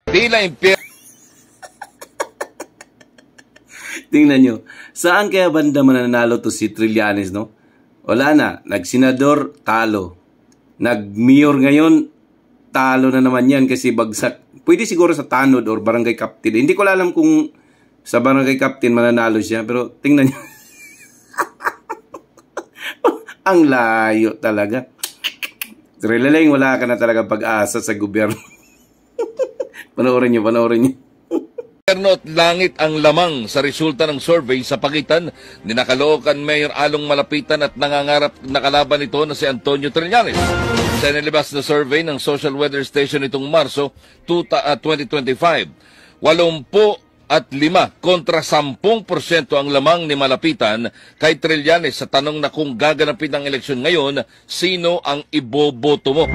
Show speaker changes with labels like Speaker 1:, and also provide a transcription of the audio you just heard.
Speaker 1: Tila impyerno.
Speaker 2: Tingnan nyo, saan kaya banda mananalo to si Trillanes, no? Wala na, nagsenador, talo. Nag-mayor ngayon, talo na naman yan kasi bagsak. Pwede siguro sa tanod or barangay captain. Hindi ko alam kung sa barangay captain mananalo siya, pero tingnan nyo. Ang layo talaga. Trillanes, wala ka na talaga pag-asa sa gobyerno. Panoorin nyo, panoorin nyo.
Speaker 1: At langit ang lamang sa resulta ng survey sa pagitan ni Caloocan Mayor Along Malapitan at nangangarap na kalaban nito na si Antonio Trillanes. Sa nilabas na survey ng Social Weather Station itong Marso 2025, 85 kontra 10% ang lamang ni Malapitan kay Trillanes sa tanong na kung gaganapin ang eleksyon ngayon, sino ang iboboto mo?